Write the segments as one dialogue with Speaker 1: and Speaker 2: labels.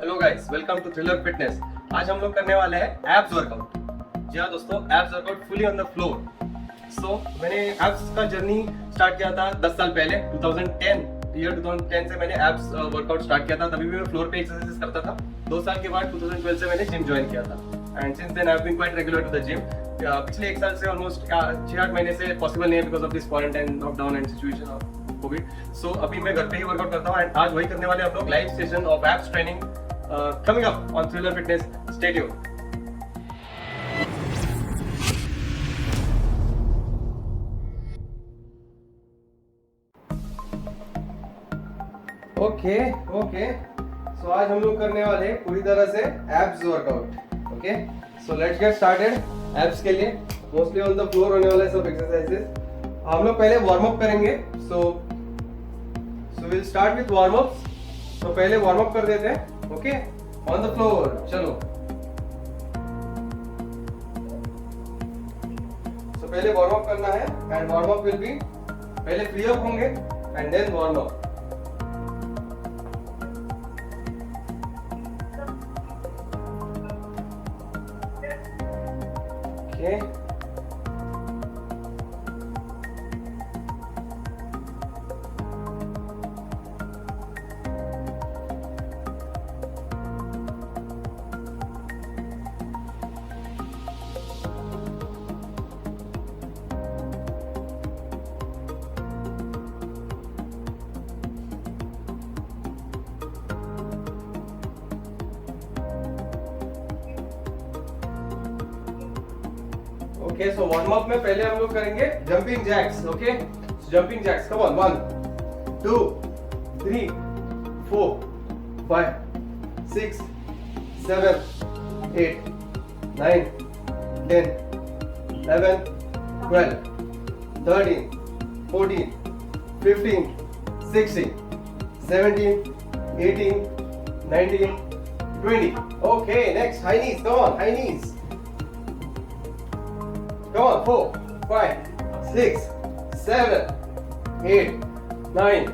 Speaker 1: Hello guys, welcome to thriller fitness. आज हम लोग करने वाले हैं एब्स वर्कआउट। जी हाँ दोस्तों, abs workout fully on the floor. मैंने एब्स का जर्नी स्टार्ट किया था 10 साल पहले, 2010 से मैंने एब्स वर्कआउट स्टार्ट किया था। तभी भी मैं फ्लोर पे एक्सरसाइज करता था। 2 साल के बाद 2012 से मैंने जिम ज्वाइन किया था and since then I have been quite regular to the gym. पिछले 1 साल से ऑलमोस्ट 6-8 महीने से पॉसिबल नहीं है because of this quarantine, lockdown and situation of COVID. So अभी मैं घर पे ही वर्कआउट करता हूँ एंड आज वही करने वाले हम लोग, live session of abs training coming up on Thriller Fitness. Stay tuned. Okay so आज हम लोग करने वाले हैं पूरी तरह से abs workout. Okay so let's get started. Abs के लिए मोस्टली ऑन द फ्लोर होने वाले सब एक्सरसाइजेस। हम लोग पहले वार्म अप करेंगे। So will start with warm up. तो पहले वार्म अप कर देते हैं। ओके ऑन द फ्लोर, चलो। सो पहले वार्म अप करना है and warm up will be, पहले फ्री अप होंगे and then warm up. Okay okay so warm up में पहले हम लोग करेंगे jumping jacks. Okay jumping jacks, come on. 1 2 3 4 5 6 7 8 9 10 11 12 13 14 15 16 17 18 19 20. Okay, next high knees, come on, high knees. Come on, 4, 5, 6, 7, 8, 9,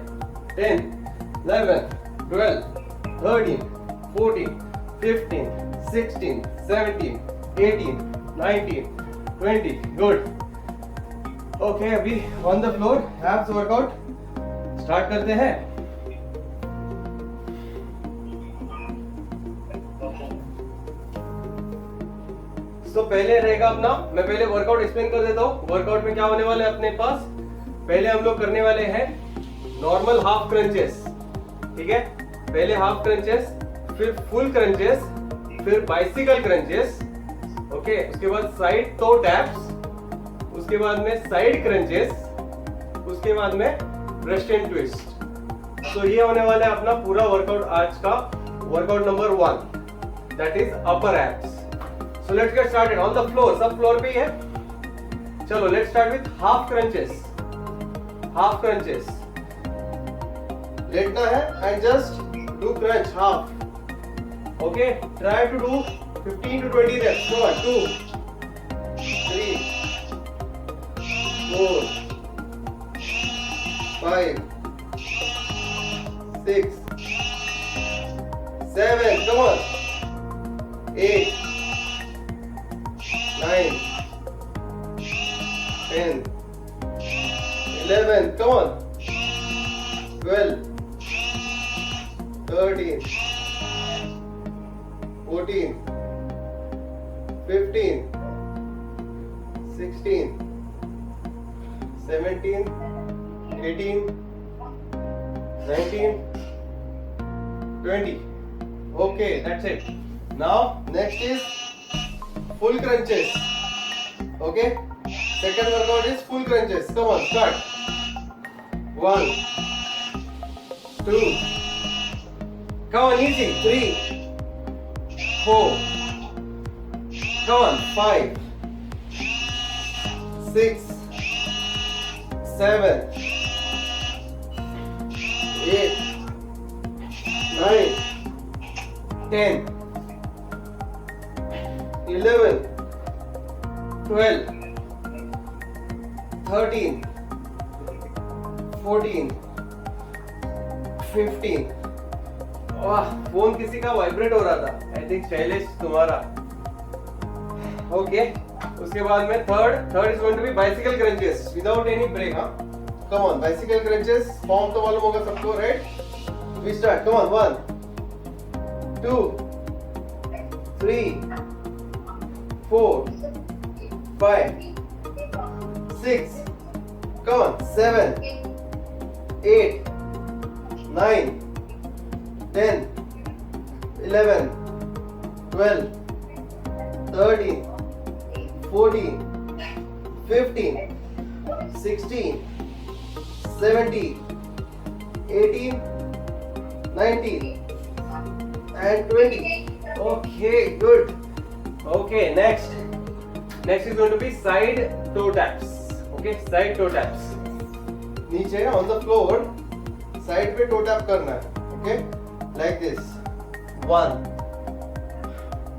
Speaker 1: 10, 11, 12, 13, 14, 15, 16, 17, 18, 19, 20. Good. Okay, अभी on the floor abs workout start करते हैं। तो पहले रहेगा अपना, मैं पहले वर्कआउट एक्सप्लेन कर देता हूँ। वर्कआउट में क्या होने वाला है अपने पास, पहले हम लोग करने वाले हैं नॉर्मल हाफ क्रंचेस। ठीक है, पहले हाफ क्रंचेस, फिर फुल क्रंचेस, फिर बाइसिकल क्रंचेस। ओके, उसके बाद साइड टो टैप्स, उसके बाद में साइड क्रंचेस, उसके बाद में ब्रेस्ट एंड ट्विस्ट। तो ये होने वाला है अपना पूरा वर्कआउट आज का, workout number 1, that is upper abs. So let's get started on the floor. सब फ्लोर पे ही है। चलो let's start with half crunches. Half crunches. लेटना है and just do crunch half. Okay. Try to do 15 to 20 reps. Come on. 2, 3, 4, 5, 6, 7. Come on. 8. 9, 10, 11, come on, 12, 13, 14, 15, 16, 17, 18, 19, 20. Okay, that's it. Now next is full crunches. Okay, second workout is full crunches. Come on, start. 1 2, come on, easy. 3 4, come on, 5 6 7 8 9 10 11 12 13 14 15 वाह, phone किसी का vibrate हो रहा था, I think Shailesh तुम्हारा। Okay, उसके बाद में third is going to be bicycle crunches without any break. हाँ, come on, bicycle crunches form तो मालूम होगा सबको, right? We start, come on, 1 2 3 4 5 6, come on, 7 8 9 10 11 12 13 14 15 16 17 18 19 and 20. Okay, good. Okay, next is going to be side toe taps. Okay, side toe taps. नीचे on the floor side पे toe tap करना है. Okay, like this. 1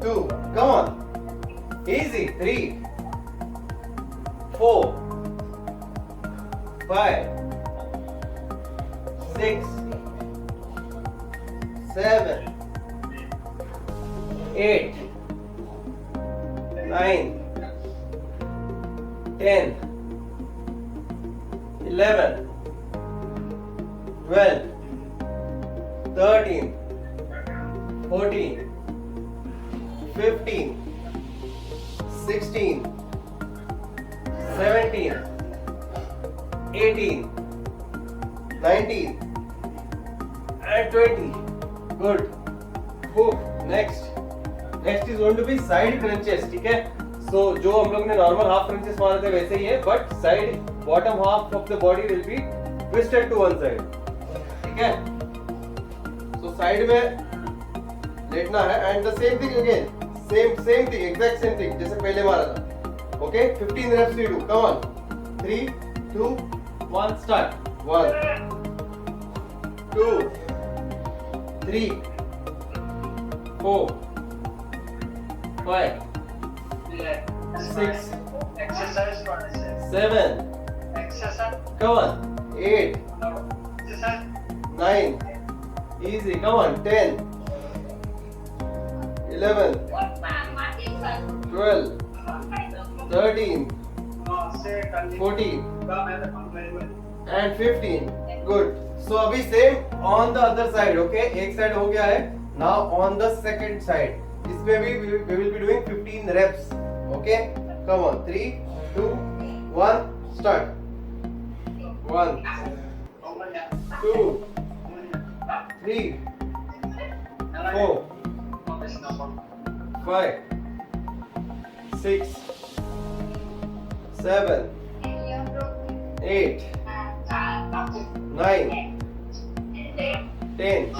Speaker 1: 2, come on, easy. 3 4 5 6 7 8 9 10 11 12 13 14 15 16 17 18 19 and 20. Good. Next is going to be side crunches. ठीक है, so जो हम लोग ने नॉर्मल हाफ क्रंचेस मारे थे वैसे ही है, but side bottom half of the body will be twisted to one side. ठीक है, so साइड में लेटना है and the same thing again, same thing, exact same thing जैसे पहले मारा था. Okay, 15 reps we do. Come on, 3 2 1 start. 1 2 3 4 5 6
Speaker 2: exercise 26.
Speaker 1: 7,
Speaker 2: Exercise
Speaker 1: come on, 8
Speaker 2: exercise
Speaker 1: 9, easy, come on, 10 11 12 13
Speaker 2: say
Speaker 1: 14
Speaker 2: come and come very well.
Speaker 1: and 15. Good. So अभी same on the other side. Okay, एक side हो गया है. Now on the second side. इसमें भी we will be doing 15 reps. Okay, come on, 3 2 1 start. 1 2 3 4 5 6 7 8 9 10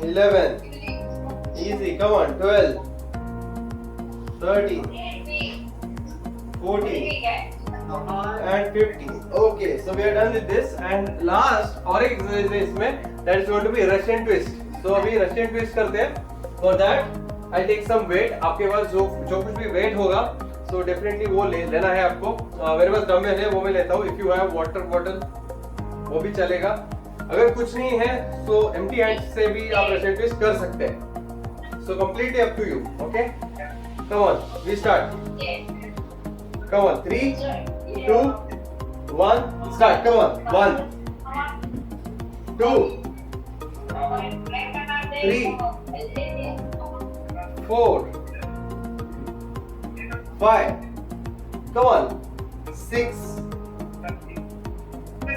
Speaker 1: 11 easy, come on, 12 13 14 and 15. Okay, so we are done with this and last और एक exercise है इसमें, that is going to be Russian twist. So अभी Russian twist करते हैं. For that I'll take some weight. आपके पास जो कुछ भी weight होगा, so definitely वो लेना है आपको. मेरे पास डंबल है, वो मैं लेता हूँ. If you have water bottle वो भी चलेगा. अगर कुछ नहीं है so empty hands से भी आप Russian twist कर सकते हैं. So completely up to you. Okay? Come on, we start. Come on, 3 2 1 start. Come on, 1 2 3 4 5, come on, 6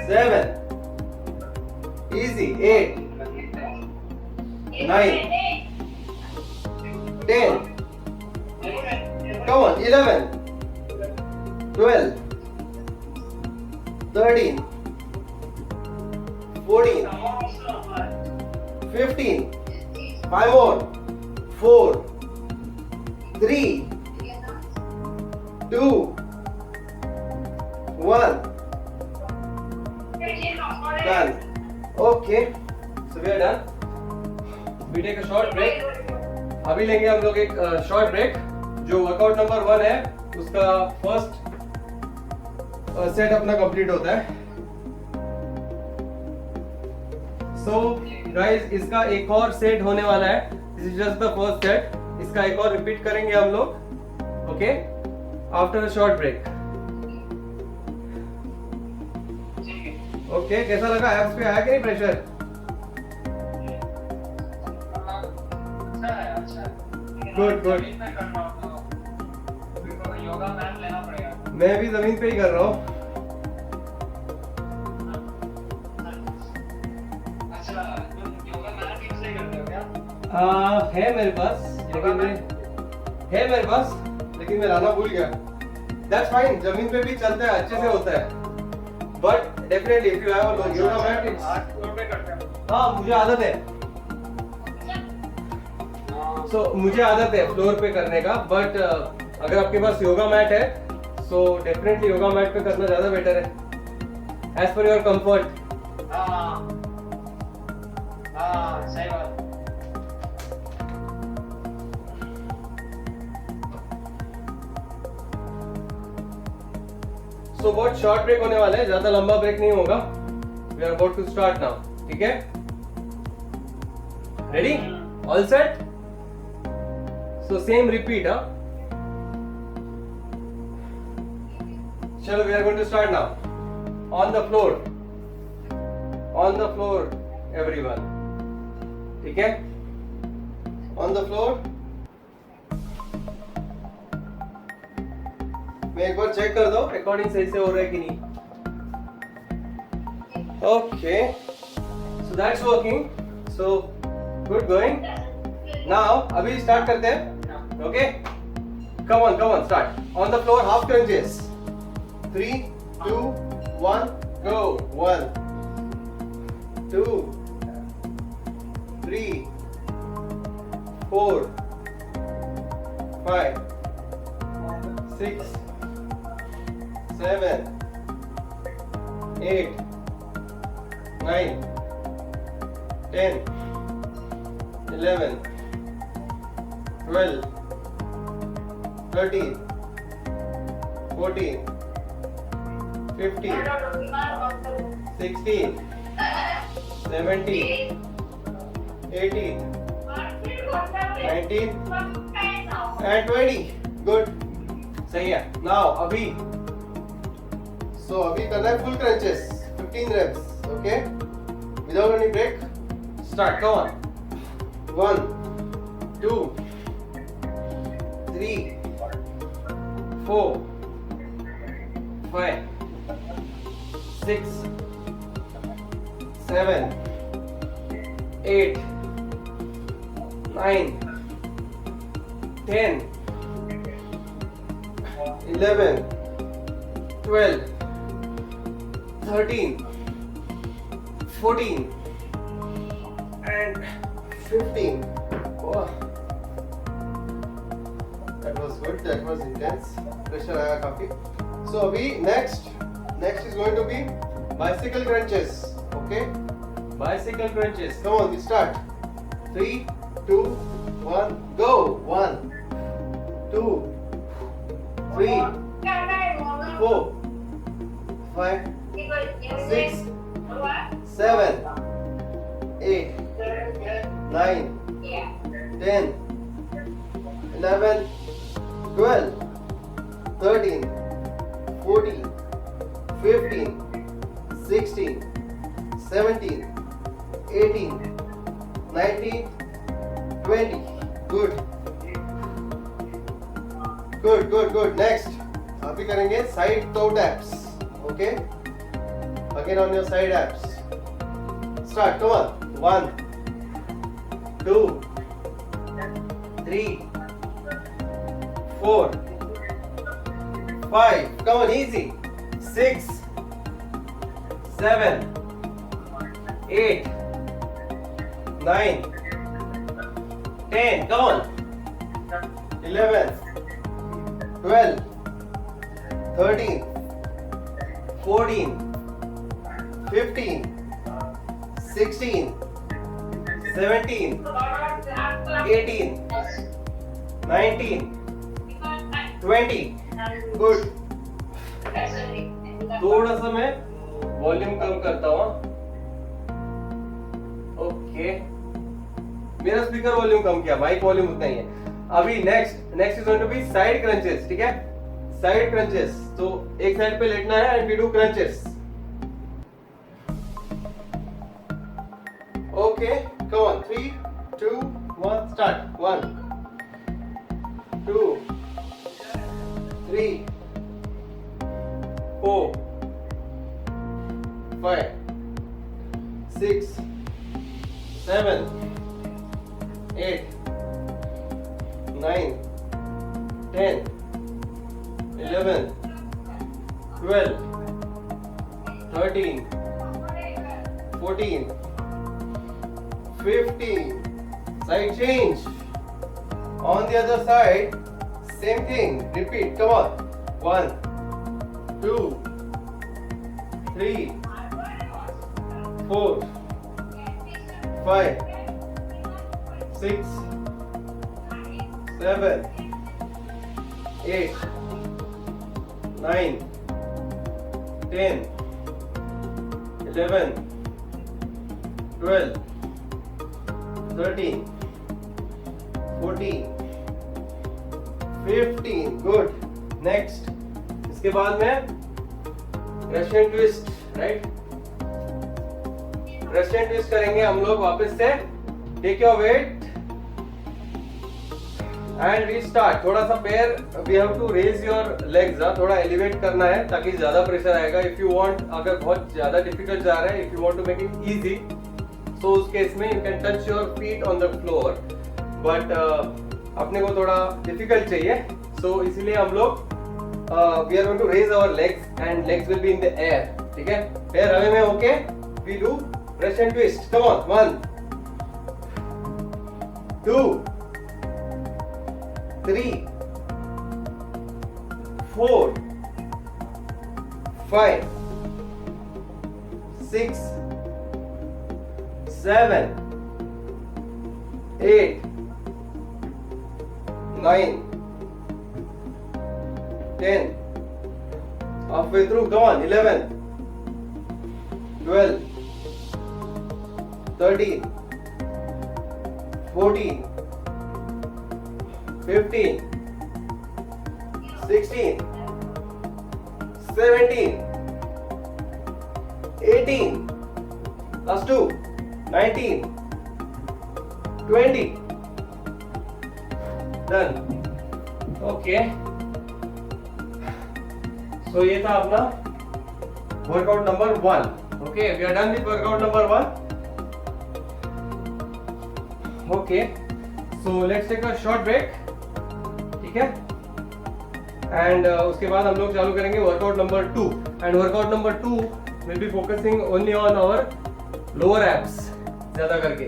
Speaker 1: 7, easy, 8 9 10, come on, 11 12 13 14 15 5 more 4 3 2 1 done. Okay, so we are done. We take a short break. अभी लेंगे हम लोग एक short break. जो workout number 1 है उसका first set अपना complete होता है. So गाइस इसका एक और सेट होने वाला है, this is just the first set, इसका एक और रिपीट करेंगे हम लोग, okay, after a short break.
Speaker 2: ठीक है।
Speaker 1: ओके, कैसा लगा, एब्स पे आया कि नहीं प्रेशर?
Speaker 2: अच्छा है, अच्छा है। लेकिन
Speaker 1: Good,
Speaker 2: आप
Speaker 1: good.
Speaker 2: जमीन पे करना हो तो अभी तो योगा मैट लेना पड़ेगा।
Speaker 1: मैं भी जमीन पे ही कर रहा हूँ।
Speaker 2: अच्छा, तुम योगा मैट यूज नहीं करते हो क्या?
Speaker 1: है मेरे पास, लेकिन मैं लाना भूल गया। दैट्स फाइन, जमीन पे भी चलता है, अच्छे से होता है, but definitely if you have a yoga mat it's,
Speaker 2: हाथ फ्लोर पे करते हो।
Speaker 1: हाँ मुझे आदत है, मुझे आदत है फ्लोर पे करने का, बट अगर आपके पास योगा मैट है सो डेफिनेटली योगा मैट पे करना ज्यादा बेटर है, एज पर योर कंफर्ट।
Speaker 2: हाँ, हाँ, सही बात।
Speaker 1: सो बहुत शॉर्ट ब्रेक होने वाला है, ज्यादा लंबा ब्रेक नहीं होगा। We are about to start now, ठीक है? Ready, all set? So same repeat, हाँ? चलो, वी आर गोइंग टू स्टार्ट नाउ। ऑन द फ्लोर, एवरीवन, ठीक है? On the floor. मैं एक बार चेक कर दो रिकॉर्डिंग सही से हो रहा है कि नहीं। Okay, so that's working, so good going. Now अभी स्टार्ट करते हैं, okay? Come on, start. On the floor, half crunches. 3, 2, 1, go. 1, 2, 3, 4, 5, 6, 7, 8, 9, 10, 11, 12, 13, 14, 15, 16, 17, 18, 19 and 20. Good. सही है। Now अभी करना है full crunches, 15 reps, okay? Without any break. Start. Come on. 1, 2, 3, 4, 5, 6, 7, 8, 9, 10, 11, 12, 13, 14 and 15. Oh, that was good, that was intense. Pressure आया काफी. So अभी next is going to be bicycle crunches. Okay, bicycle crunches. Come on, we start. 3, 2, 1, go. 1, 2, 3, 4, 5, 6, 7, 8, 9, 10, 11, 12, 13, 14, 15, 16, 17, 18, 19, 20. Good. Next, अभी करेंगे side toe taps. Okay? Again on your side abs. Start. Come on. 1, 2, 3, 4, 5. Come on, easy. 6, 7, 8, 9, 10. Come on. 11, 12, 13, 14, 15, 16, 17, 18, 19, 20. Good. थोड़ा सा मैं volume कम करता हूँ. Okay. Okay, मेरा speaker volume कम किया, माइक वॉल्यूम उतना ही है। अभी next is going to be side crunches, ठीक है, साइड क्रंचेस। तो एक साइड पे लेटना है and we do crunches. Okay, come on, 3 2 1 start. 1 2 3 4 5 6 7 8 9 10 11 12 13 14 15 side change on the other side, same thing, repeat, come on, 1 2 3 4 5 6 7 8 9 10 11 12 13 14 15 good. Next, इसके बाद में Russian twist, right, Russian twist करेंगे हम लोग वापस से। Take your weight and we start. थोड़ा सा पैर, we have to raise your legs, थोड़ा एलिवेट करना है ताकि ज्यादा प्रेशर आएगा। इफ यू वांट, अगर बहुत ज्यादा डिफिकल्ट जा रहा है, if you want to make it easy, तो उस केस में you can touch your feet on the floor, but अपने को थोड़ा डिफिकल्ट चाहिए, सो इसीलिए हम लोग we are going to raise our legs and legs will be in the air, ठीक है, पैर हवा में। Okay, we do Russian twist, come on, 1 2 3 4 5 6 7 8 9 10 halfway through, go on, 11 12 13 14 15 16 17 18 last 2 19 20 done। Okay, so ये था अपना workout number 1। Okay, we are done with workout number 1। Okay, so let's take a short break, ठीक है, and उसके बाद हम लोग चालू करेंगे workout number 2। And workout number 2 will be focusing only on our lower abs ज्यादा करके।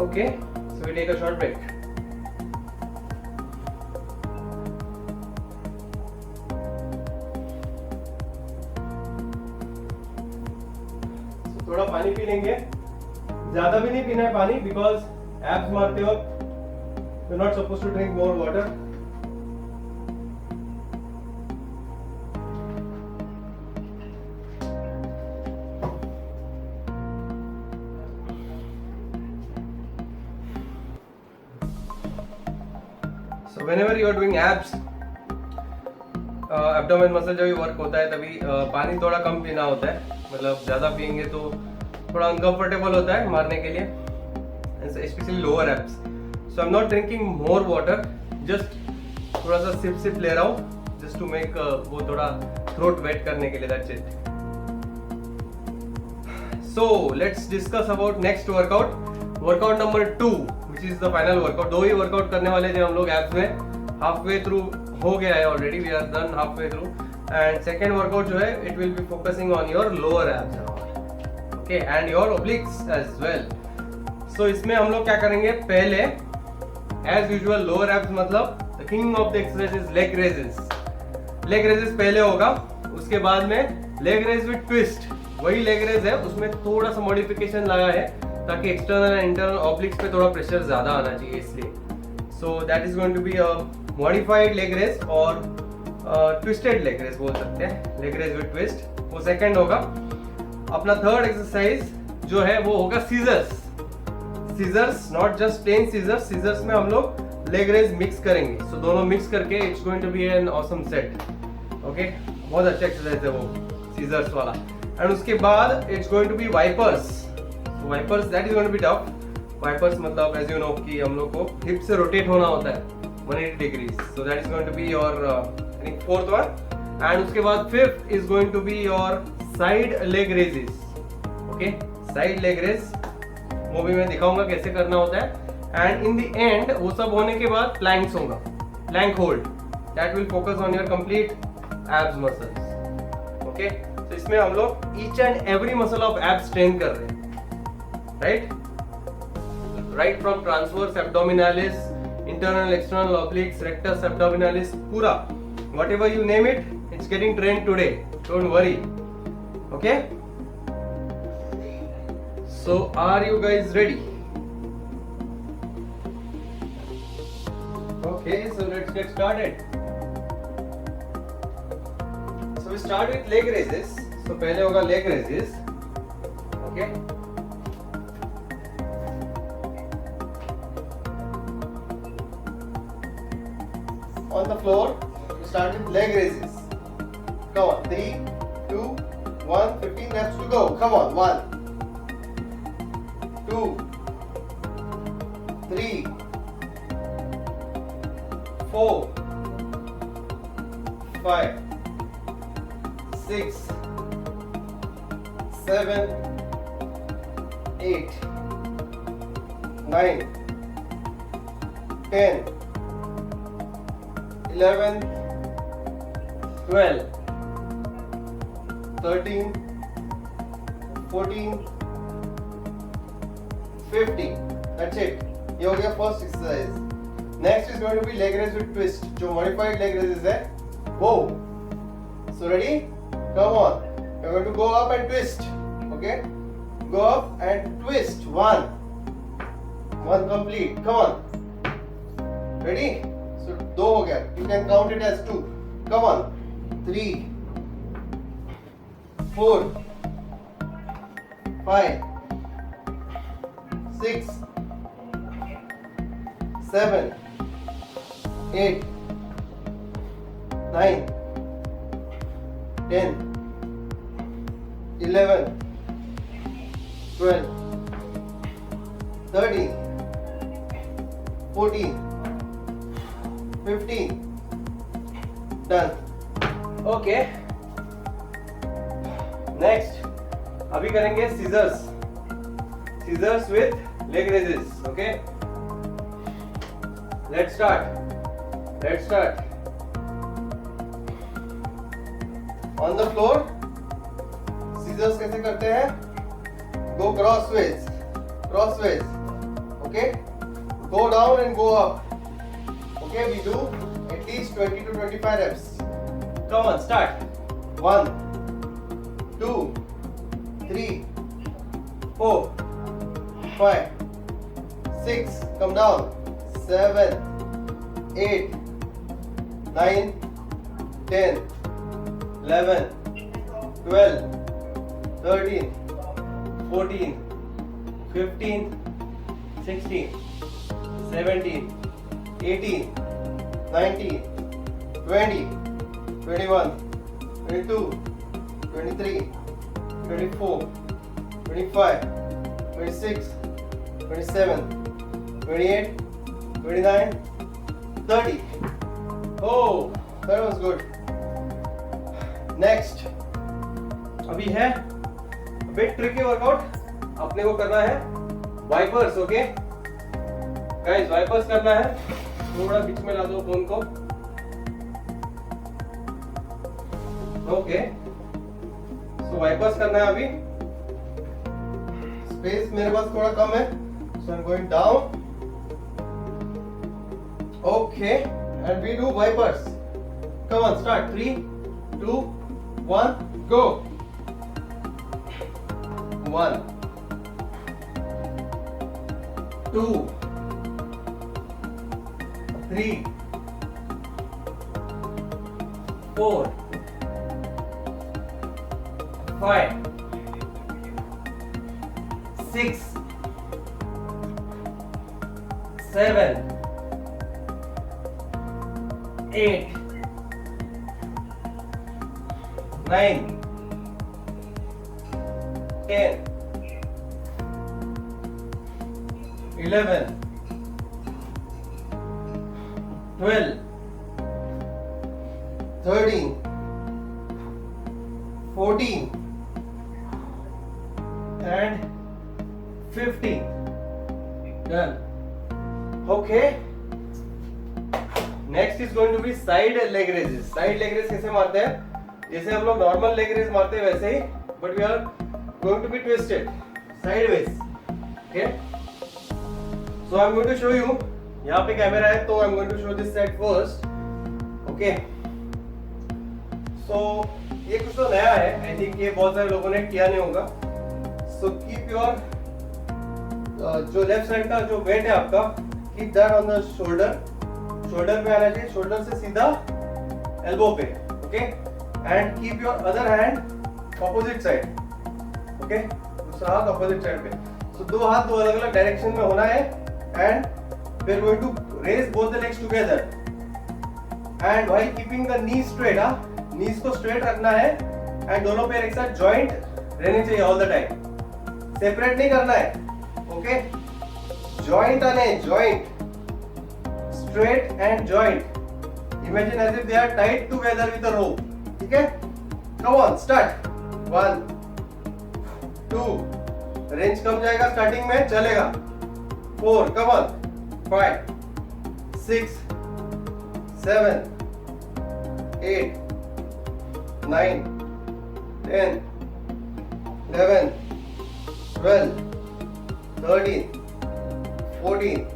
Speaker 1: Okay, so we take a short break. थोड़ा पानी पी लेंगे, ज्यादा भी नहीं पीना है पानी, बिकॉज एब्स मारते वक्त you are not supposed to drink more water. So whenever you are doing abs, abdomen muscle जब भी वर्क होता है तभी पानी थोड़ा कम पीना होता है, मतलब ज्यादा पियेंगे तो थोड़ा अनकंफर्टेबल होता है मारने के लिए, specially lower abs. So I am not drinking more water, just थोड़ा सा सिप सिप ले रहा हूँ, जस्ट टू मेक वो थोड़ा थ्रोट वेट करने के लिए, that's it. So let's discuss about next workout, workout number 2, which is the final workout. 2 he workout करने वाले थे हम लोग एब्स में, हाफ वे थ्रू हो गया है already, we are done half way through. And second workout जो है, it will be focusing on your lower abs, okay, and your obliques as well. So इसमें हम लोग क्या करेंगे, पहले एज यूजुअल लोअर एब्स, मतलब the king of the exercise is leg raises. Leg raises पहले होगा, उसके बाद में लेग रेज विद ट्विस्ट, वही लेग रेज है, उसमें थोड़ा सा मॉडिफिकेशन लाया है ताकि एक्सटर्नल एंड इंटरनल ऑब्लिक्स पे थोड़ा प्रेशर ज्यादा आना चाहिए, इसलिए। So that is going to be a modified leg raise और ट्विस्टेड लेग रेज बोल सकते हैं, लेग रेज विद ट्विस्ट, वो सेकंड होगा। अपना थर्ड एक्सरसाइज जो है वो होगा scissors. Scissors, not just plain scissors. Scissors में हम लोग लेग रेज मिक्स करेंगे. सो दोनों मिक्स करके it's going to be an awesome set. Okay, बहुत अच्छा एक्सरसाइज है वो सीजर्स वाला. एंड उसके बाद it's going to be wipers. Wipers that is going to be tough. Wipers मतलब एज यू नो कि हम लोग को हिप से रोटेट होना होता है 180 degrees. So that is going to be your fourth one. And उसके बाद fifth is going to be your side leg raises. Okay, side leg raise वो भी मैं दिखाऊंगा कैसे करना होता है. एंड इन द एंड वो सब होने के बाद प्लैंक्स होगा, plank hold. That will focus on your complete abs muscles. Okay, तो इसमें हम लोग each and every muscle of abs train कर रहे हैं. Right from transverse abdominis, internal external obliques, rectus abdominis, पूरा whatever you name it, it's getting trained today. Don't worry. Okay, so are you guys ready? Okay, so let's get started. So we start with leg raises. So पहले होगा leg raises. Okay, on the floor we start with leg raises. Come on, 3 2 1, 15 reps to go. Come on, 1 2 3 4 5 6 7 8 9 10 11 12 13 14 15. That's it. ये हो गया first exercise. Next is going to be leg raise with twist. जो modified leg raises है वो. So ready, come on, you are going to go up and twist. Okay, go up and twist. 1 complete. Come on, ready. So 2 हो गया. You can count it as 2. Come on, 3 4 5 6 7 8 9 10 11 12 13 14 15. Done. Okay. Next अभी करेंगे scissors. Scissors with leg raises. Okay, let's start. On the floor scissors कैसे करते हैं? Go crossways. Okay, go down and go up. Okay, we do at least 20 to 25 reps. Come on, start. 1 2 3 4 5 6, come down, 7 8 9 10 11 12 13 14 15 16 17 18 19 20 21 22 23 24 25 26 27 28 29 30. Oh, that was good. Next अभी है bit tricky workout. अपने को करना है wipers. Okay guys, wipers करना है. थोड़ा बीच में ला दो फोन को. ओके, सो वाइपर्स करना है अभी. स्पेस मेरे पास थोड़ा कम है, so I am going down. Okay, and we do wipers. Come on, start. 3 2 1 go. 1 2 3 4 5 6 7 8 9 10 11 12 13 14 and 15. Done. Okay. Next is going to be side leg raises. Side leg raise कैसे मारते हैं? जैसे हम लोग नॉर्मल लेग रेज मारते हैं वैसे ही, but we are going to be twisted sideways. Okay. So I'm going to show you. यहाँ पे कैमरा है तो I'm going to show this side first. Okay. So ये कुछ तो नया है. I think ये बहुत सारे लोगों ने किया नहीं होगा. So keep your जो लेफ्ट साइड का जो वेट है आपका, keep that on the shoulder. Shoulder पे आना चाहिए, शोल्डर से सीधा एल्बो पे. Okay. And keep your other hand opposite side. Okay. दूसरा हाथ ऑपोजिट साइड पे. सो दो हाथ दो अलग अलग डायरेक्शन में होना है. And we are going to raise both the legs together. And while keeping the knee straight. Knees को स्ट्रेट रखना है एंड दोनों पैर एक साथ जॉइंट रहने चाहिए ऑल द टाइम. सेपरेट नहीं करना है. ओके. जॉइंट आने, joint straight and joint. Imagine as if they are tied together with a rope. ठीक है? Come on, start. 1 2 रेंज कम जाएगा स्टार्टिंग में, चलेगा. 4 come on. 5 6 7 8 9 10 11 12 13 14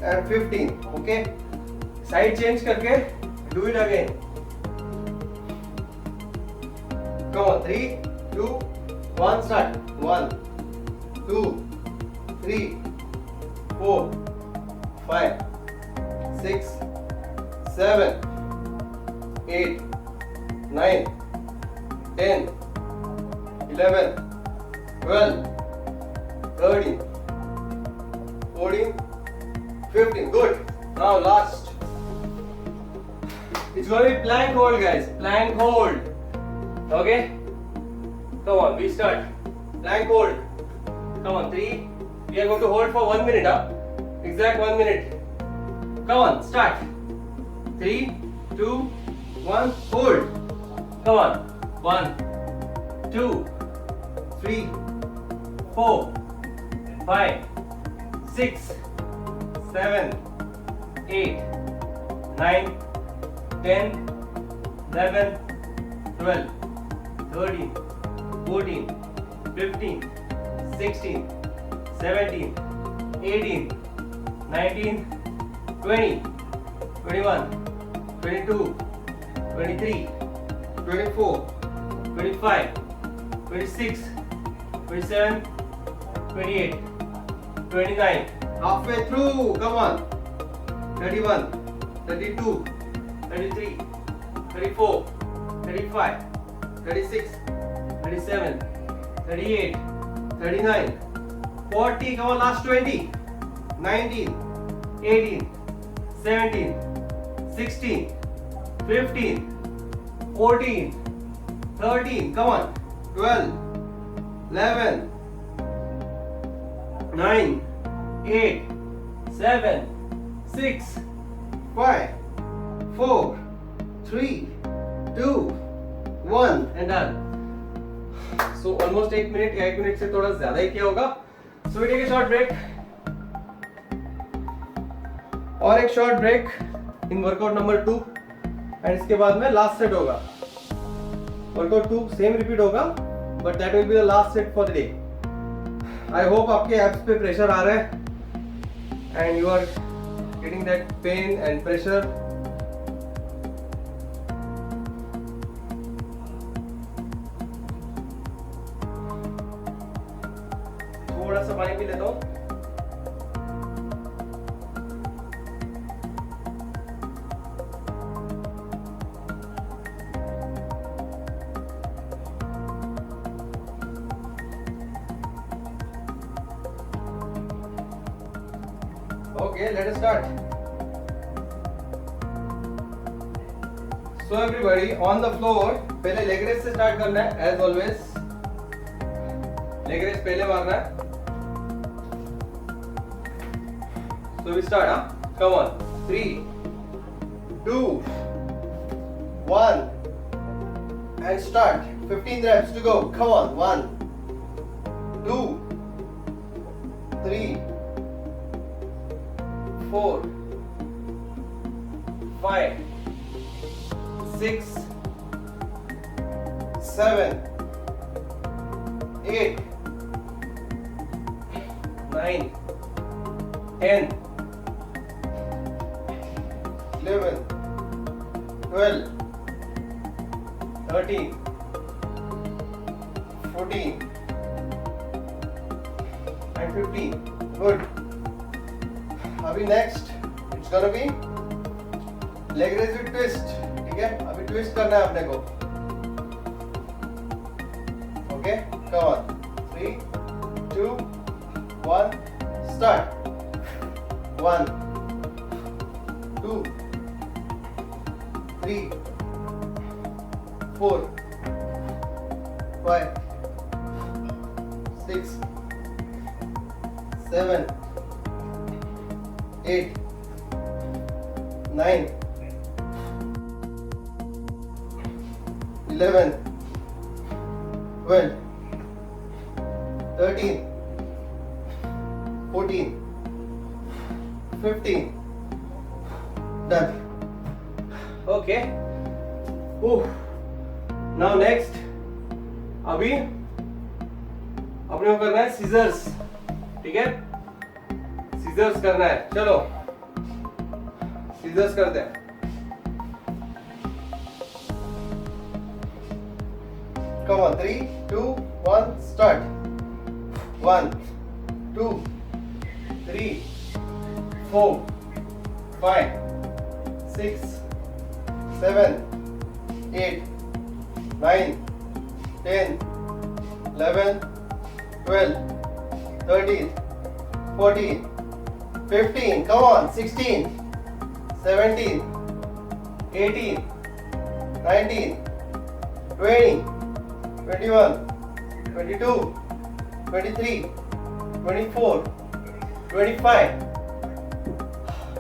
Speaker 1: and 15. Okay. Side change करके do it again. Come on. 3 2 1 start. 1 2 3 4 5 6 7 8 9 10 11 12 13 14 15. Good. Now last. It's going to be plank hold, guys. Plank hold. Okay. Come on. We start. Plank hold. Come on. 3. We are going to hold for 1 minute. Exact 1 minute. Come on. Start. 3, 2, 1. Hold. Come on. 1, 2, 3, 4, 5, 6. 7 8 9 10 11 12 13 14 15 16 17 18 19 20 21 22 23 24 25 26 27 28 29. Halfway through, come on. 31, 32, 33, 34, 35, 36, 37, 38, 39, 40, come on, last 20, 19, 18, 17, 16, 15, 14, 13, come on, 12, 11, 9, 8, 7, 6, 5, 4, 3, 2, 1 and done. So almost 1 minute से थोड़ा ज्यादा ही किया होगा. So we take a short break. और एक short break in workout number 2 and इसके बाद में last set होगा. Workout 2 same repeat होगा but that will be the last set for the day. I hope आपके abs पे pressure आ रहा है and you are getting that pain and pressure. थोड़ा सा पानी पी लेता हूँ. Okay, let us start. So everybody on the floor, पहले leg raise से start करना है as always. Leg raise पहले मारना है. So we start, huh? Come on. 3, 2, 1, and start. 15 reps to go. Come on. 1, 2, 3, 4, 5, 6, 7, 8, 9, 10, 11, 12, 13, 14, and 15. Good. अभी next it's gonna be leg raise with twist. ठीक है, अभी twist करना है अपने को. Okay, come on. 3, 2, 1, start. 1, 2, 3, 4, 5, 6, 7, 8, 9, 11, 12, 13, 14, 15. Done. Okay. Now next, अभी अपने को करना है सीजर्स. ठीक है, सीजर्स करना है. चलो सीजर्स करते हैं. Come on, 3, 2, 1, start. 1, 2, 3, 4, 5, 6, 7, 8, 9, 10, 11, 12, 13, 14, 15, come on, 16, 17, 18, 19, 20, 21, 22, 23, 24, 25.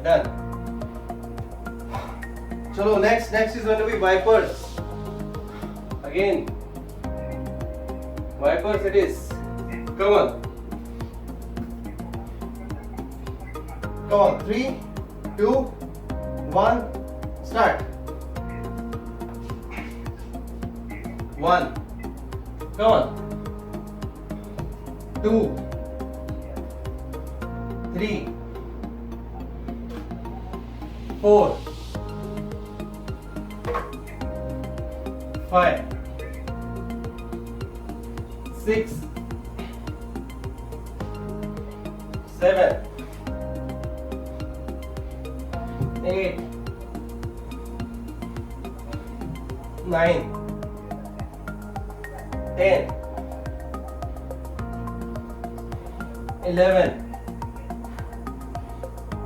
Speaker 1: Done. Chalo, next is going to be Vipers. Again, Vipers it is. Come on. Come on, 3, 2, 1, start. 1, come on. 2, 3, 4, 5, 6, 7, 8, 9, 10, 11,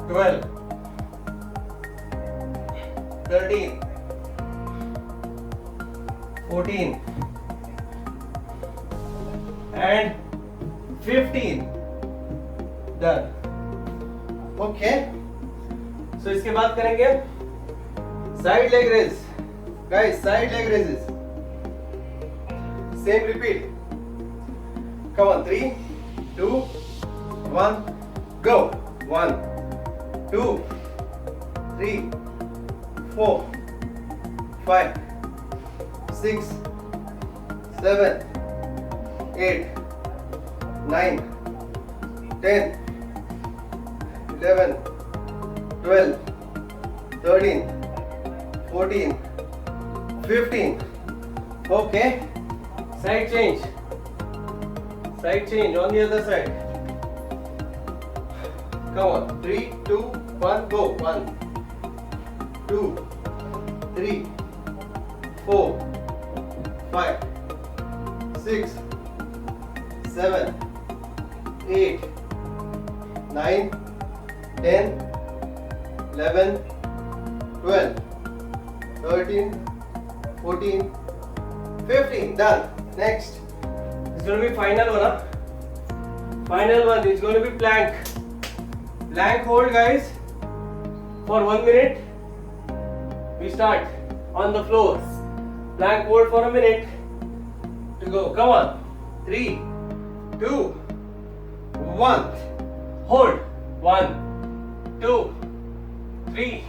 Speaker 1: 12, 13, 14, and 15. Done. Okay. So इसके बाद करेंगे side leg raise. Guys, side leg raises. Same repeat. Come on, 3, 2, 1, go. 1, 2, 3, 4, 5, 6, 7, 8, 9, 10, 11, 12, 13, 14, 15. Okay. Side change. Side change on the other side. Come on. 3, 2, 1, go. 1, 2, 3, 4, 5, 6, 7, 8, 9, 10, 11, 12, 13, 14, 15. Done. Next. It's going to be final one. Final one. It's going to be plank. Plank hold, guys. For 1 minute. We start on the floor. Plank hold for a minute. To go. Come on. 3, 2, 1. Hold. 1, 2, 3,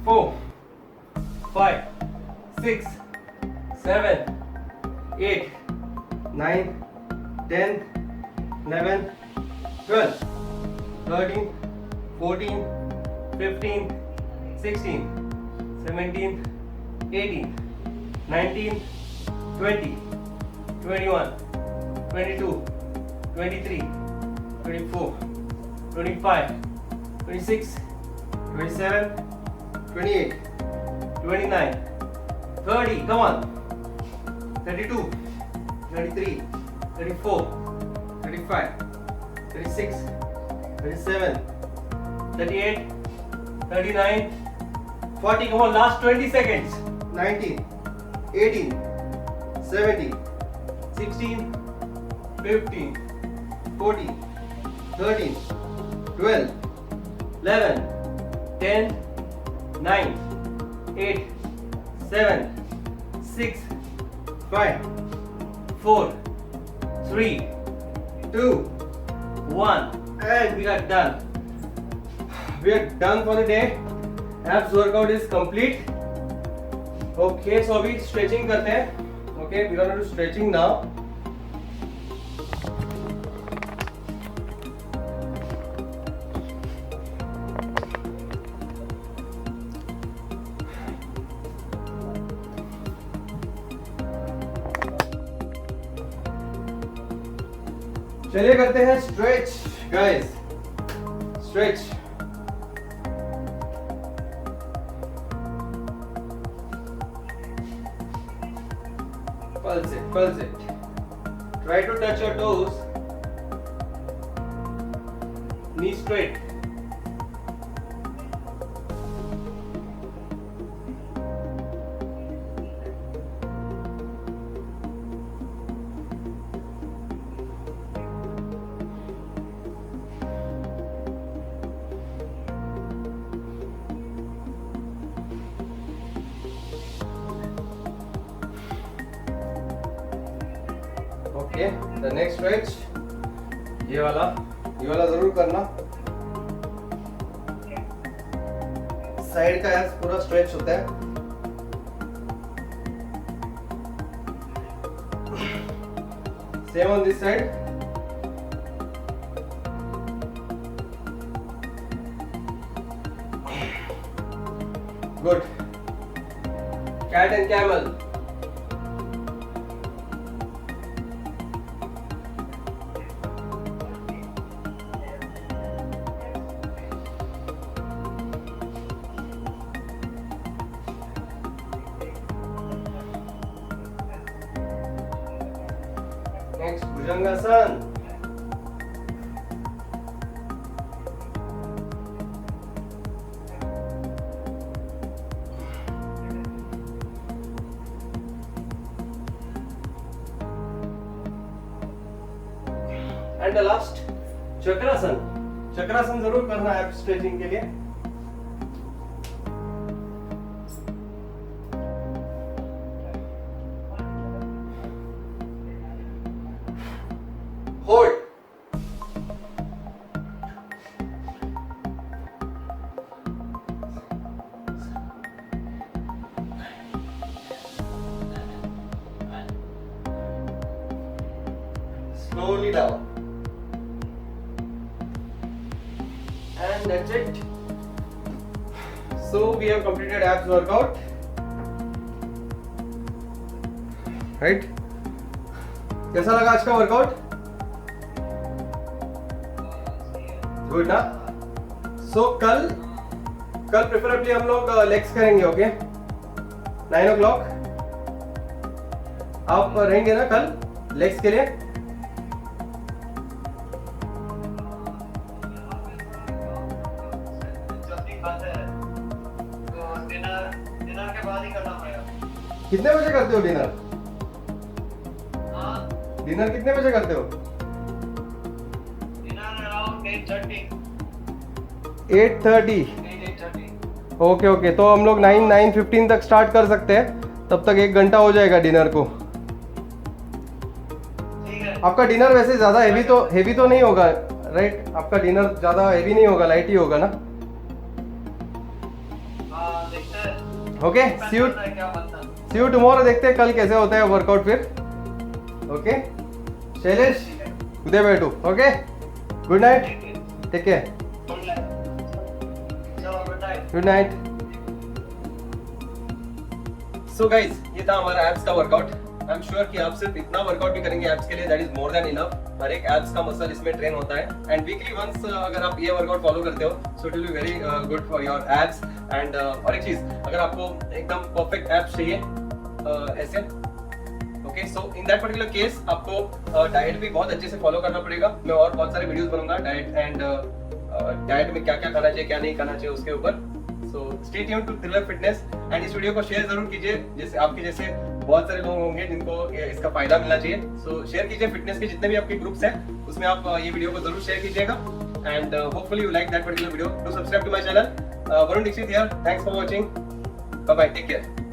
Speaker 1: 4, 5, 6, 7, 8, 9, 10, 11, 12, 13, 14, 15, 16, 17, 18, 19, 20, 21, 22, 23, 24, 25, 26, 27, 28, 29, 30, come on, 32, 33, 34, 35, 36, 37, 38, 39, 40, come on, last 20 seconds, 19, 18, 17, 16, 15, 14, 13, 12, 11, 10, 9, 8, 7, 6, 5, 4, 3, 2, 1, and we are done. We are done for the day. Abs workout is complete. Okay, so अभी stretching करते हैं. Okay, we are going to do stretching now. चलिए करते हैं stretch guys. Stretch. Pulse it, pulse it. Try to touch your toes. Knee straight. Okay, the next stretch, ये वाला जरूर करना. साइड का एब्स पूरा स्ट्रेच होता है. Same on this side. Good. Cat and camel. Next, Bhujangasana. And the last, Chakrasana. Chakrasana जरूर करना है स्ट्रेचिंग के लिए. Hold. Slowly down. And that's it. So we have completed abs workout. Right? कैसा लगा आज का वर्कआउट? गुड ना? सो कल प्रेफरेबली हम लोग लेग्स करेंगे. ओके, 9 o'clock आप रहेंगे ना कल लेग्स के लिए?
Speaker 2: के बाद ही करना पड़ेगा।
Speaker 1: कितने बजे करते हो डिनर?
Speaker 2: हाँ,
Speaker 1: डिनर कितने बजे करते हो?
Speaker 2: dinner around 8:30.
Speaker 1: 8:30।
Speaker 2: 8:30.
Speaker 1: ओके ओके, तो हम लोग 9:15 तक स्टार्ट कर सकते हैं, तब तक 1 घंटा हो जाएगा डिनर को।
Speaker 2: ठीक है।
Speaker 1: आपका डिनर वैसे ज़्यादा हेवी तो नहीं होगा राइट? आपका डिनर ज़्यादा हेवी नहीं होगा, लाइट ही होगा ना?
Speaker 2: हाँ, देखते हैं।
Speaker 1: ओके, सी यू
Speaker 2: क्या बनता है।
Speaker 1: टुमारो। देखते हैं कल कैसे होता है वर्कआउट फिर। ओके शैलेश, उदय बैठू। Okay, good night, take care,
Speaker 2: चलो, good night.
Speaker 1: Good night. So guys, ये था हमारा एब्स का वर्कआउट। आई एम श्योर कि आप सिर्फ इतना वर्कआउट भी करेंगे एब्स के लिए, that is more than enough. हर एक एब्स का मसल इसमें ट्रेन होता है, एंड वीकली वंस अगर आप ये वर्कआउट फॉलो करते हो so it will be very good for your abs. And और एक चीज, अगर आपको एकदम परफेक्ट एब्स चाहिए ऐसे, okay, so in that particular case आपको डाइट भी बहुत अच्छे से फॉलो करना पड़ेगा। मैं और बहुत सारे वीडियोस बनाऊंगा डाइट एंड डाइट में क्या क्या खाना चाहिए क्या नहीं खाना चाहिए उसके ऊपर। So stay tuned to thriller Fitness, and इस वीडियो को शेयर जरूर कीजिए, जैसे आपके जैसे बहुत सारे लोग होंगे जिनको इसका फायदा मिलना चाहिए। सो शेयर कीजिए, फिटनेस के जितने भी आपके ग्रुप्स हैं उसमें आप ये वीडियो को जरूर शेयर कीजिएगा, and hopefully you like that particular video. Do subscribe to my channel. Varun Dixit here, thanks for watching, bye bye, take care.